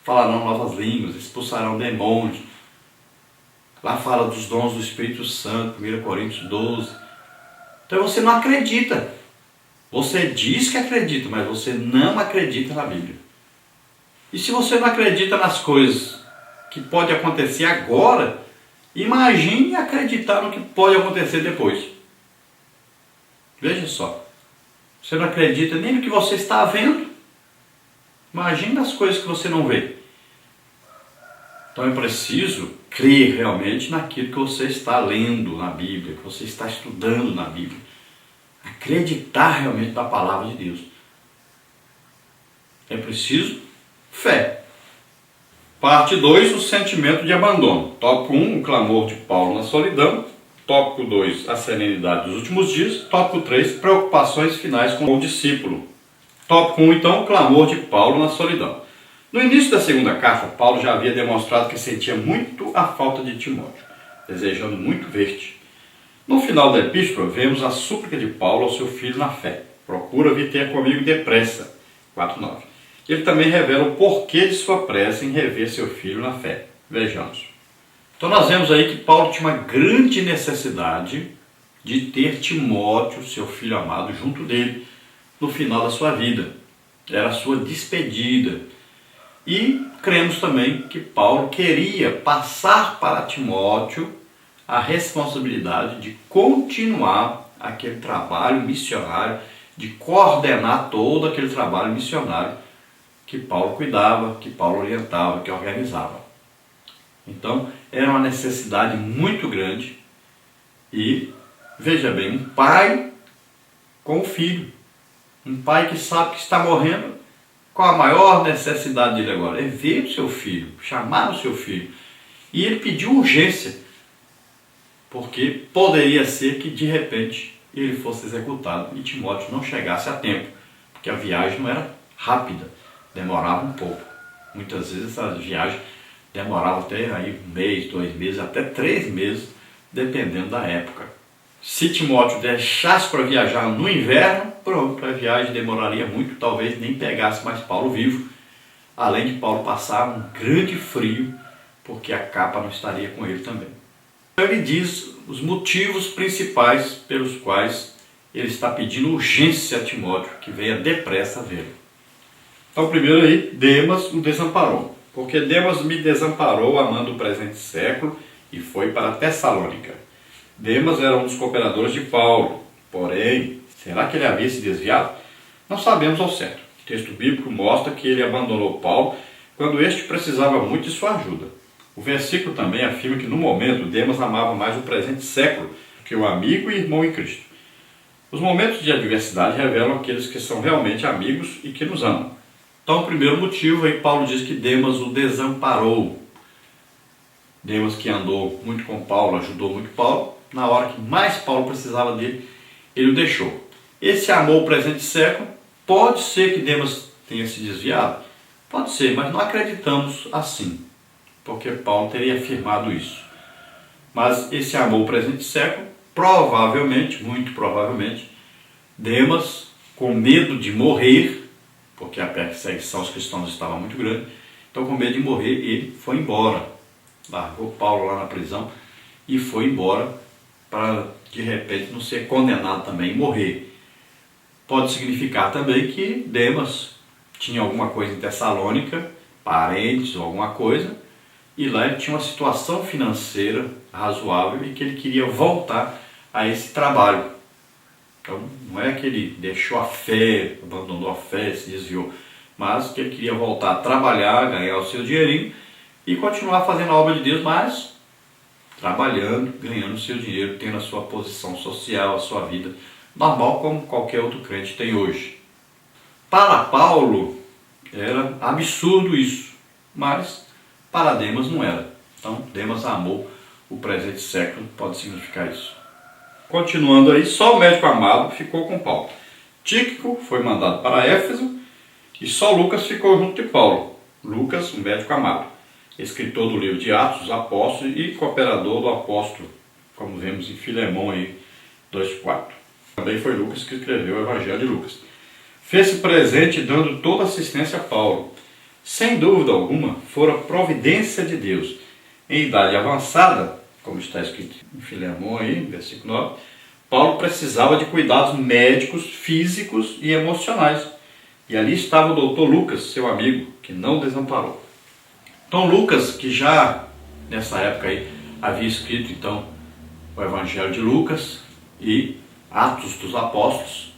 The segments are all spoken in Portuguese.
falarão novas línguas, expulsarão demônios. Lá fala dos dons do Espírito Santo, 1 Coríntios 12. Então você não acredita. Você diz que acredita, mas você não acredita na Bíblia. E se você não acredita nas coisas que podem acontecer agora, imagine acreditar no que pode acontecer depois. Veja só. Você não acredita nem no que você está vendo. Imagine nas coisas que você não vê. Então é preciso crer realmente naquilo que você está lendo na Bíblia, que você está estudando na Bíblia. Acreditar realmente na palavra de Deus. É preciso fé. Parte 2, o sentimento de abandono. Tópico 1, o clamor de Paulo na solidão. Tópico 2, a serenidade dos últimos dias. Tópico 3, preocupações finais com o discípulo. Tópico 1, então, o clamor de Paulo na solidão. No início da segunda carta, Paulo já havia demonstrado que sentia muito a falta de Timóteo, desejando muito ver-te. No final da epístola, vemos a súplica de Paulo ao seu filho na fé. Procura vir ter comigo depressa. 4:9. Ele também revela o porquê de sua pressa em rever seu filho na fé. Vejamos. Então nós vemos aí que Paulo tinha uma grande necessidade de ter Timóteo, seu filho amado, junto dele no final da sua vida. Era a sua despedida. E cremos também que Paulo queria passar para Timóteo a responsabilidade de continuar aquele trabalho missionário, de coordenar todo aquele trabalho missionário que Paulo cuidava, que Paulo orientava, que organizava. Então, era uma necessidade muito grande e, veja bem, um pai com o filho. Um pai que sabe que está morrendo, qual a maior necessidade dele agora? É ver o seu filho, chamar o seu filho. E ele pediu urgência, porque poderia ser que de repente ele fosse executado e Timóteo não chegasse a tempo, porque a viagem não era rápida, demorava um pouco. Muitas vezes essa viagem demorava até aí 1 mês, 2 meses, até 3 meses, dependendo da época. Se Timóteo deixasse para viajar no inverno, pronto, a viagem demoraria muito, talvez nem pegasse mais Paulo vivo, além de Paulo passar um grande frio, porque a capa não estaria com ele também. Então ele diz os motivos principais pelos quais ele está pedindo urgência a Timóteo, que venha depressa vê-lo. Então primeiro aí, Demas o desamparou, porque Demas me desamparou amando o presente século e foi para Tessalônica. Demas era um dos cooperadores de Paulo, porém, será que ele havia se desviado? Não sabemos ao certo. O texto bíblico mostra que ele abandonou Paulo quando este precisava muito de sua ajuda. O versículo também afirma que no momento Demas amava mais o presente século que o amigo e irmão em Cristo. Os momentos de adversidade revelam aqueles que são realmente amigos e que nos amam. Então, o primeiro motivo aí Paulo diz que Demas o desamparou. Demas, que andou muito com Paulo, ajudou muito Paulo, na hora que mais Paulo precisava dele, ele o deixou. Esse amor presente século, pode ser que Demas tenha se desviado? Pode ser, mas não acreditamos assim, porque Paulo teria afirmado isso. Mas esse amor presente século, provavelmente, muito provavelmente, Demas, com medo de morrer, porque a perseguição aos cristãos estava muito grande, então com medo de morrer, ele foi embora. Largou Paulo lá na prisão e foi embora para, de repente, não ser condenado também e morrer. Pode significar também que Demas tinha alguma coisa em Tessalônica, parentes ou alguma coisa, e lá ele tinha uma situação financeira razoável e que ele queria voltar a esse trabalho. Então, não é que ele deixou a fé, abandonou a fé, se desviou, mas que ele queria voltar a trabalhar, ganhar o seu dinheirinho e continuar fazendo a obra de Deus, mas trabalhando, ganhando o seu dinheiro, tendo a sua posição social, a sua vida normal, como qualquer outro crente tem hoje. Para Paulo, era absurdo isso, mas para Demas não era. Então, Demas amou o presente século, pode significar isso. Continuando aí, só o médico amado ficou com Paulo. Tíquico foi mandado para Éfeso e só Lucas ficou junto de Paulo. Lucas, um médico amado, escritor do livro de Atos dos Apóstolos e cooperador do apóstolo, como vemos em Filemão aí, 2:4. Também foi Lucas que escreveu o Evangelho de Lucas. Fez-se presente dando toda assistência a Paulo. sem dúvida alguma, fora providência de Deus. Em idade avançada, como está escrito em Filemão aí, versículo 9, Paulo precisava de cuidados médicos, físicos e emocionais. E ali estava o doutor Lucas, seu amigo, que não desamparou. Então Lucas, que já nessa época aí havia escrito então o Evangelho de Lucas e Atos dos Apóstolos,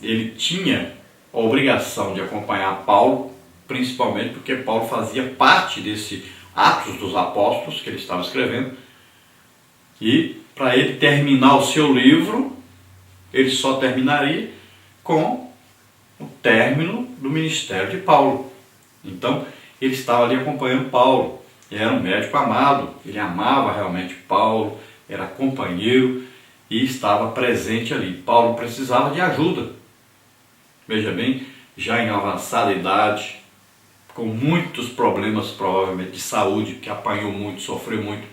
ele tinha a obrigação de acompanhar Paulo, principalmente porque Paulo fazia parte desse Atos dos Apóstolos que ele estava escrevendo, e para ele terminar o seu livro, ele só terminaria com o término do ministério de Paulo. Então ele estava ali acompanhando Paulo, ele era um médico amado, ele amava realmente Paulo, era companheiro e estava presente ali. Paulo precisava de ajuda, veja bem, já em avançada idade, com muitos problemas provavelmente de saúde, que apanhou muito, sofreu muito,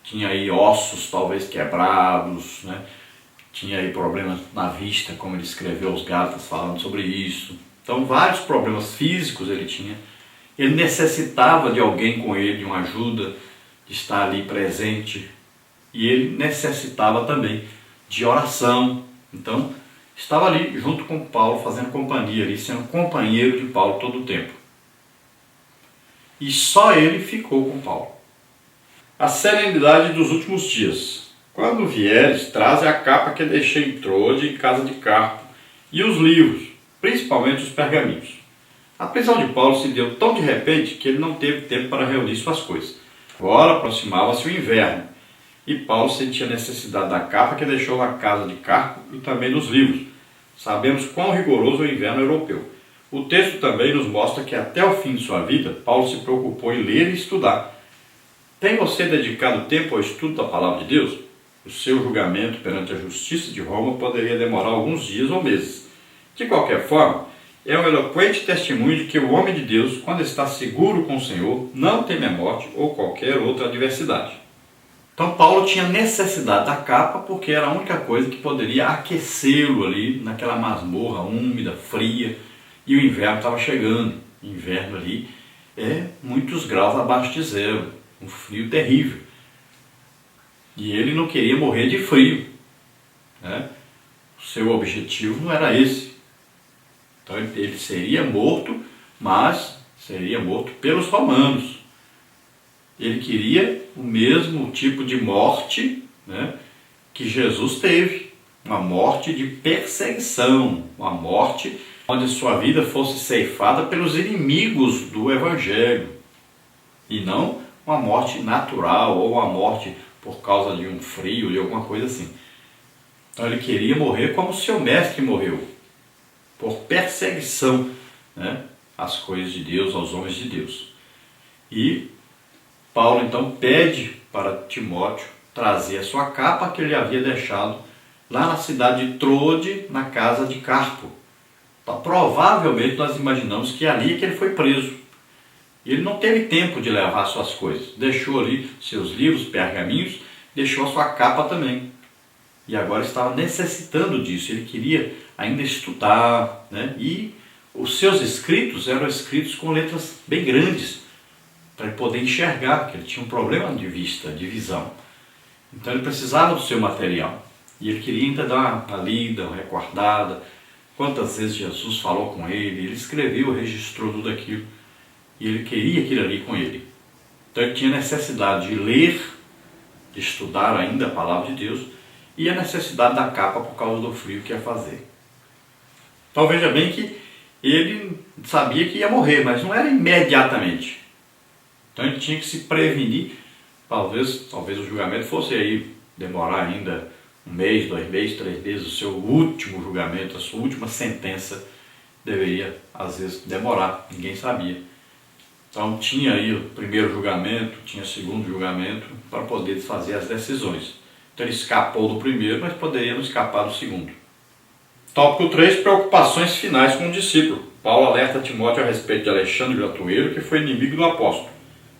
tinha aí ossos talvez quebrados, né? Tinha aí problemas na vista, como ele escreveu aos Gálatas falando sobre isso. Então vários problemas físicos ele tinha, ele necessitava de alguém com ele, de uma ajuda, de estar ali presente, e ele necessitava também de oração. Então estava ali junto com Paulo, fazendo companhia ali, sendo companheiro de Paulo todo o tempo. E só ele ficou com Paulo. A serenidade dos últimos dias. Quando vieres, traze a capa que deixei em Troade, em casa de Carpo, e os livros, principalmente os pergaminhos. A prisão de Paulo se deu tão de repente que ele não teve tempo para reunir suas coisas. Agora aproximava-se o inverno, e Paulo sentia necessidade da capa que deixou na casa de Carpo e também dos livros. Sabemos quão rigoroso é o inverno europeu. O texto também nos mostra que até o fim de sua vida, Paulo se preocupou em ler e estudar. Tem você dedicado tempo ao estudo da palavra de Deus? O seu julgamento perante a justiça de Roma poderia demorar alguns dias ou meses. De qualquer forma, é um eloquente testemunho de que o homem de Deus, quando está seguro com o Senhor, não teme a morte ou qualquer outra adversidade. Então Paulo tinha necessidade da capa porque era a única coisa que poderia aquecê-lo ali naquela masmorra úmida, fria, e o inverno estava chegando. O inverno ali é muitos graus abaixo de zero, um frio terrível. E ele não queria morrer de frio, né? O seu objetivo não era esse. Então ele seria morto, mas seria morto pelos romanos. Ele queria o mesmo tipo de morte, né, que Jesus teve. Uma morte de perseguição, uma morte onde sua vida fosse ceifada pelos inimigos do Evangelho. E não uma morte natural ou uma morte por causa de um frio, de alguma coisa assim. Então ele queria morrer como seu mestre morreu, por perseguição, né, às coisas de Deus, aos homens de Deus. E Paulo então pede para Timóteo trazer a sua capa que ele havia deixado lá na cidade de Troade, na casa de Carpo. Então, provavelmente nós imaginamos que é ali que ele foi preso. Ele não teve tempo de levar suas coisas. Deixou ali seus livros, pergaminhos, deixou a sua capa também. E agora estava necessitando disso. Ele queria ainda estudar, né? E os seus escritos eram escritos com letras bem grandes, para ele poder enxergar, porque ele tinha um problema de vista, de visão. Então ele precisava do seu material. E ele queria ainda dar uma lida, uma recordada. Quantas vezes Jesus falou com ele, ele escreveu, registrou tudo aquilo. E ele queria aquilo ali com ele. Então ele tinha necessidade de ler, de estudar ainda a palavra de Deus, e a necessidade da capa por causa do frio que ia fazer. Então veja bem que ele sabia que ia morrer, mas não era imediatamente. Então ele tinha que se prevenir. Talvez o julgamento fosse aí demorar ainda 1 mês, 2 meses, 3 meses. O seu último julgamento, a sua última sentença deveria às vezes demorar, ninguém sabia. Então tinha aí o primeiro julgamento, tinha o segundo julgamento para poder fazer as decisões. Então ele escapou do primeiro, mas poderia não escapar do segundo. Tópico 3, preocupações finais com o discípulo. Paulo alerta Timóteo a respeito de Alexandre Gratueiro, que foi inimigo do apóstolo.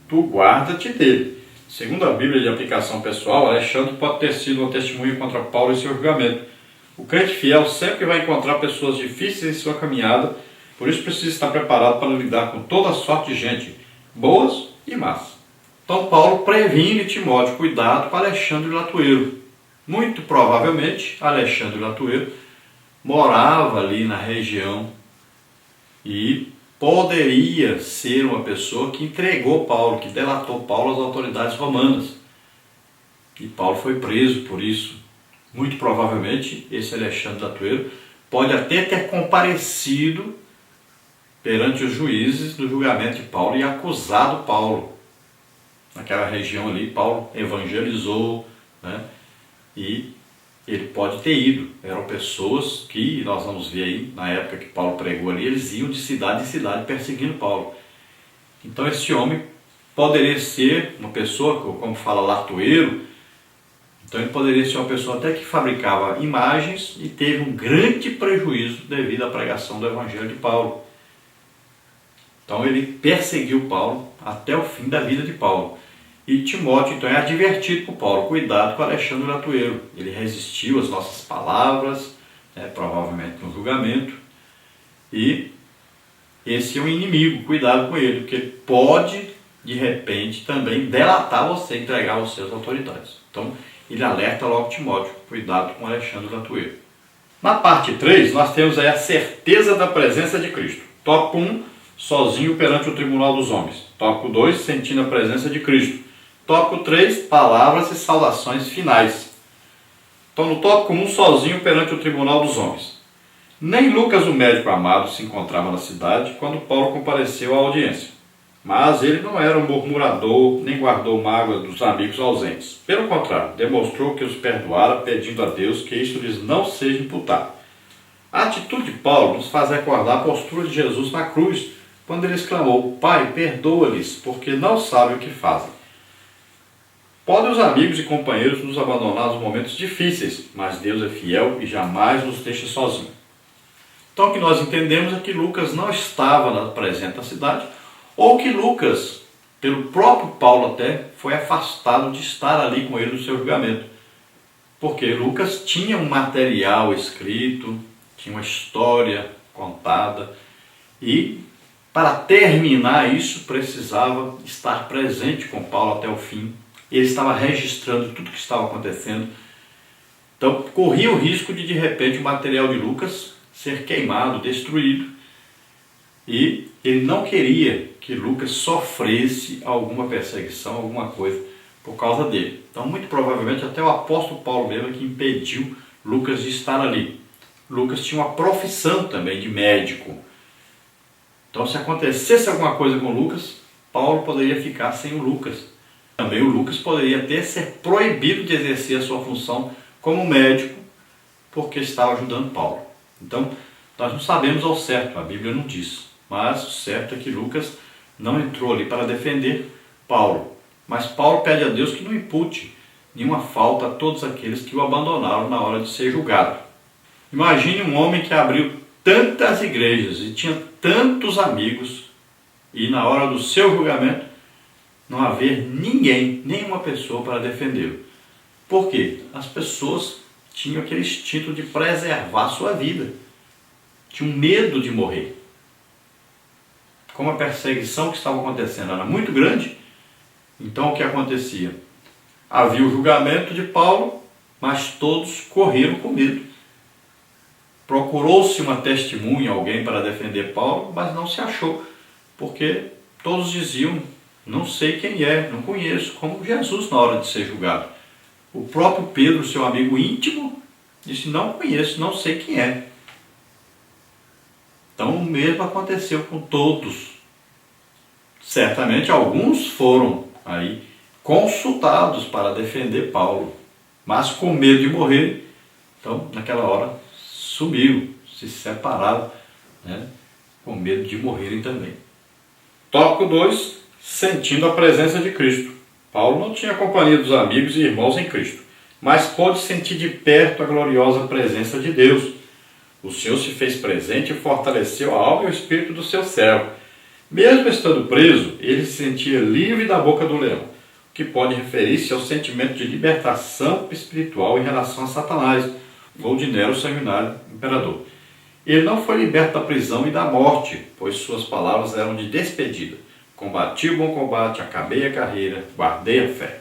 Tu guarda-te dele. Segundo a Bíblia de aplicação pessoal, Alexandre pode ter sido uma testemunha contra Paulo em seu julgamento. O crente fiel sempre vai encontrar pessoas difíceis em sua caminhada Por isso precisa estar preparado para lidar com toda sorte de gente, boas e más. Então Paulo previne Timóteo, cuidado com Alexandre Latueiro. Muito provavelmente Alexandre Latueiro morava ali na região e poderia ser uma pessoa que entregou Paulo, que delatou Paulo às autoridades romanas. E Paulo foi preso por isso. Muito provavelmente esse Alexandre Latueiro pode até ter comparecido perante os juízes no julgamento de Paulo e acusado Paulo. Naquela região ali, Paulo evangelizou, né? E ele pode ter ido. Eram pessoas que, nós vamos ver aí, na época que Paulo pregou ali, eles iam de cidade em cidade perseguindo Paulo. Então esse homem poderia ser uma pessoa, como fala Latueiro, então ele poderia ser uma pessoa até que fabricava imagens e teve um grande prejuízo devido à pregação do evangelho de Paulo. Então ele perseguiu Paulo até o fim da vida de Paulo. E Timóteo então é advertido por Paulo, cuidado com Alexandre Latueiro. Ele resistiu às nossas palavras, provavelmente no julgamento. E esse é um inimigo, cuidado com ele, porque ele pode, de repente, também delatar você, entregar você às autoridades. Então ele alerta logo Timóteo, cuidado com Alexandre Latueiro. Na parte 3, nós temos aí a certeza da presença de Cristo. Tópico 1, sozinho perante o tribunal dos homens. Tópico 2, sentindo a presença de Cristo. Tópico 3, palavras e saudações finais. Então no tópico 1, sozinho perante o tribunal dos homens. Nem Lucas, o médico amado, se encontrava na cidade quando Paulo compareceu à audiência. Mas ele não era um murmurador, nem guardou mágoa dos amigos ausentes. Pelo contrário, demonstrou que os perdoara, pedindo a Deus que isso lhes não seja imputado. A atitude de Paulo nos faz recordar a postura de Jesus na cruz, quando ele exclamou, Pai, perdoa-lhes, porque não sabem o que fazem. Podem os amigos e companheiros nos abandonar nos momentos difíceis, mas Deus é fiel e jamais nos deixa sozinhos. Então o que nós entendemos é que Lucas não estava presente na cidade, ou que Lucas, pelo próprio Paulo até, foi afastado de estar ali com ele no seu julgamento. Porque Lucas tinha um material escrito, tinha uma história contada, e para terminar isso precisava estar presente com Paulo até o fim. Ele estava registrando tudo o que estava acontecendo. Então corria o risco de repente o material de Lucas ser queimado, destruído. E ele não queria que Lucas sofresse alguma perseguição, alguma coisa por causa dele. Então muito provavelmente até o apóstolo Paulo mesmo que impediu Lucas de estar ali. Lucas tinha uma profissão também de médico. Então se acontecesse alguma coisa com Lucas, Paulo poderia ficar sem o Lucas. Também o Lucas poderia até ser proibido de exercer a sua função como médico, porque estava ajudando Paulo. Então, nós não sabemos ao certo, a Bíblia não diz. Mas o certo é que Lucas não entrou ali para defender Paulo. Mas Paulo pede a Deus que não impute nenhuma falta a todos aqueles que o abandonaram na hora de ser julgado. Imagine um homem que abriu tantas igrejas e tinha tantos amigos, e na hora do seu julgamento, não haver ninguém, nenhuma pessoa para defendê-lo. Por quê? As pessoas tinham aquele instinto de preservar a sua vida. Tinham medo de morrer. Como a perseguição que estava acontecendo era muito grande, então o que acontecia? Havia o julgamento de Paulo, mas todos correram com medo. Procurou-se uma testemunha, alguém para defender Paulo, mas não se achou, porque todos diziam, não sei quem é, não conheço, como Jesus na hora de ser julgado. O próprio Pedro, seu amigo íntimo, disse, não conheço, não sei quem é. Então o mesmo aconteceu com todos. Certamente alguns foram aí consultados para defender Paulo, mas com medo de morrer, então naquela hora sumiram, se separaram, com medo de morrerem também. Tópico 2, sentindo a presença de Cristo. Paulo não tinha companhia dos amigos e irmãos em Cristo, mas pôde sentir de perto a gloriosa presença de Deus. O Senhor se fez presente e fortaleceu a alma e o espírito do seu servo. Mesmo estando preso, ele se sentia livre da boca do leão, o que pode referir-se ao sentimento de libertação espiritual em relação a Satanás, ou de Nero, o sanguinário imperador. Ele não foi liberto da prisão e da morte, pois suas palavras eram de despedida. Combati o bom combate, acabei a carreira, guardei a fé.